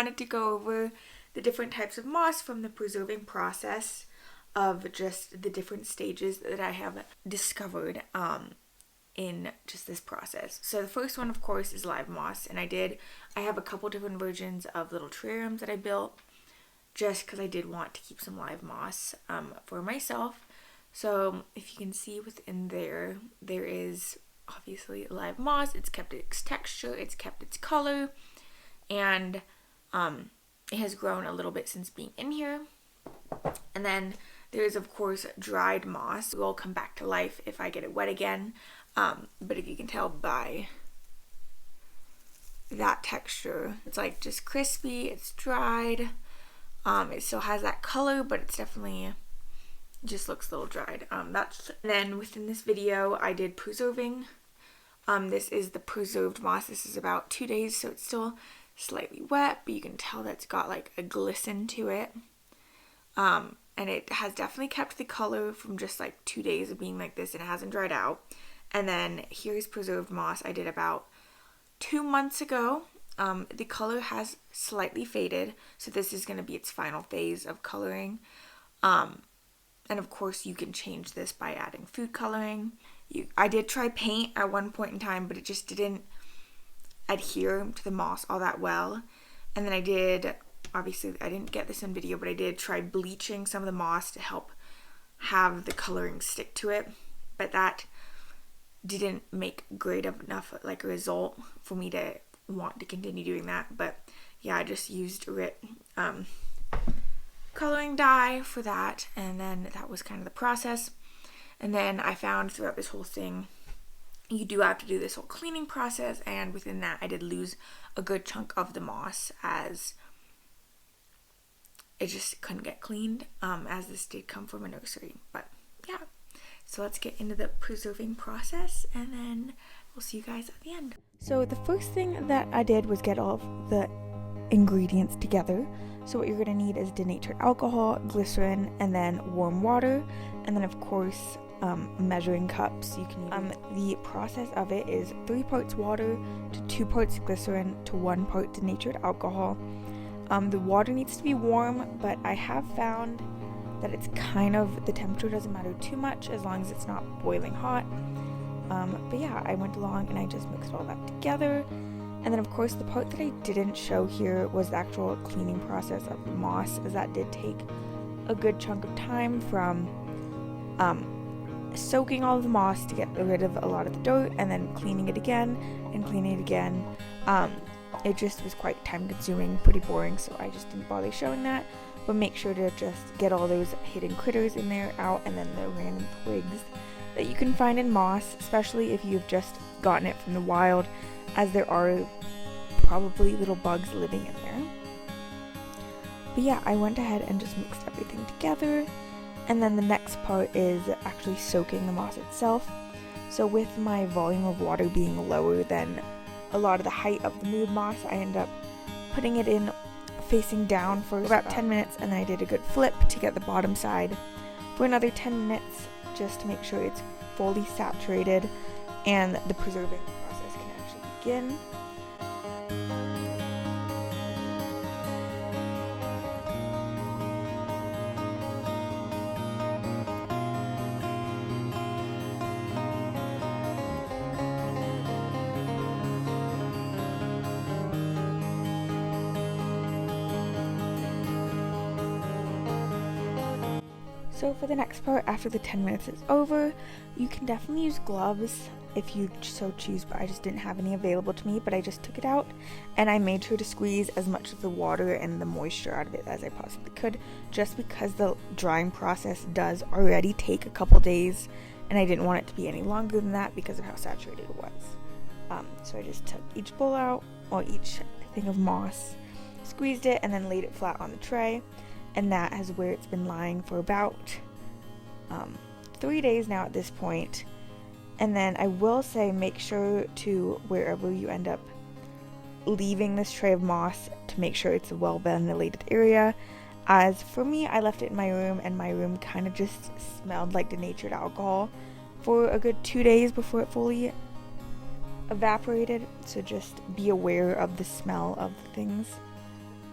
wanted to go over the different types of moss from the preserving process of just the different stages that I have discovered in just this process. So the first one, of course, is live moss, and I have a couple different versions of little terrariums that I built just because I did want to keep some live moss for myself. So if you can see within there is obviously live moss. It's kept its texture, it's kept its color, and it has grown a little bit since being in here. And then there is, of course, dried moss. It will come back to life if I get it wet again. But if you can tell by that texture, it's like just crispy, it's dried. It still has that color, but it's definitely just looks a little dried. Then within this video I did preserving. This is the preserved moss. This is about 2 days, so it's still slightly wet, but you can tell that it's got like a glisten to it. And it has definitely kept the color from just like 2 days of being like this, and it hasn't dried out. And then here's preserved moss I did about 2 months ago. The color has slightly faded, so this is going to be its final phase of coloring. And of course you can change this by adding food coloring. I did try paint at one point in time, but it just didn't adhere to the moss all that well. And then obviously I didn't get this in video, but I did try bleaching some of the moss to help have the coloring stick to it. But that didn't make great enough like a result for me to want to continue doing that. But yeah, I just used coloring dye for that, and then that was kind of the process. And then I found throughout this whole thing you do have to do this whole cleaning process, and within that I did lose a good chunk of the moss as it just couldn't get cleaned, as this did come from a nursery. But yeah, so let's get into the preserving process, and then we'll see you guys at the end. So the first thing that I did was get all of the ingredients together. So what you're going to need is denatured alcohol, glycerin, and then warm water, and then of course measuring cups. You can the process of it is 3 parts water to 2 parts glycerin to 1 part denatured alcohol. The water needs to be warm, but I have found that it's kind of, the temperature doesn't matter too much as long as it's not boiling hot. But yeah, I went along and I just mixed all that together. And then of course the part that I didn't show here was the actual cleaning process of the moss, as that did take a good chunk of time from soaking all of the moss to get rid of a lot of the dirt, and then cleaning it again and cleaning it again. It just was quite time consuming, pretty boring, so I just didn't bother showing that. But make sure to just get all those hidden critters in there out, and then the random twigs that you can find in moss, especially if you've just gotten it from the wild, as there are probably little bugs living in there. But yeah, I went ahead and just mixed everything together, and then the next part is actually soaking the moss itself. So with my volume of water being lower than a lot of the height of the mood moss, I ended up putting it in facing down for about 10 minutes, and then I did a good flip to get the bottom side for another 10 minutes just to make sure it's fully saturated and the preserving process can actually begin. So for the next part, after the 10 minutes is over, you can definitely use gloves if you so choose, but I just didn't have any available to me. But I just took it out and I made sure to squeeze as much of the water and the moisture out of it as I possibly could, just because the drying process does already take a couple days and I didn't want it to be any longer than that because of how saturated it was. So I just took each bowl out, or each thing of moss, squeezed it, and then laid it flat on the tray. And that is where it's been lying for about 3 days now at this point. And then I will say, make sure to, wherever you end up leaving this tray of moss, to make sure it's a well ventilated area. As for me, I left it in my room, and my room kind of just smelled like denatured alcohol for a good 2 days before it fully evaporated. So just be aware of the smell of the things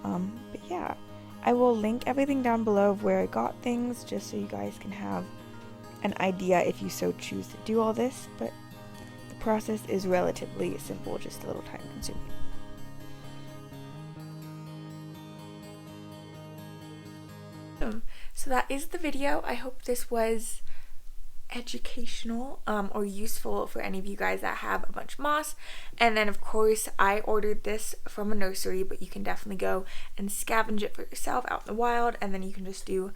But yeah, I will link everything down below of where I got things, just so you guys can have an idea if you so choose to do all this. But the process is relatively simple, just a little time consuming. So that is the video. I hope this was educational or useful for any of you guys that have a bunch of moss. And then of course I ordered this from a nursery, but you can definitely go and scavenge it for yourself out in the wild, and then you can just do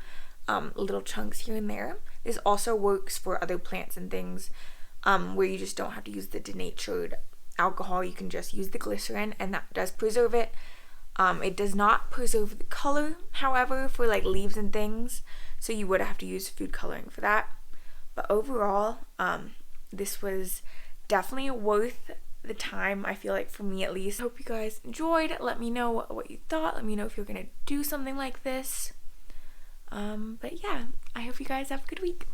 little chunks here and there. This also works for other plants and things where you just don't have to use the denatured alcohol. You can just use the glycerin, and that does preserve it. It does not preserve the color, however, for like leaves and things, so you would have to use food coloring for that. But overall, this was definitely worth the time, I feel like, for me at least. I hope you guys enjoyed. Let me know what you thought. Let me know if you're gonna do something like this. But yeah, I hope you guys have a good week.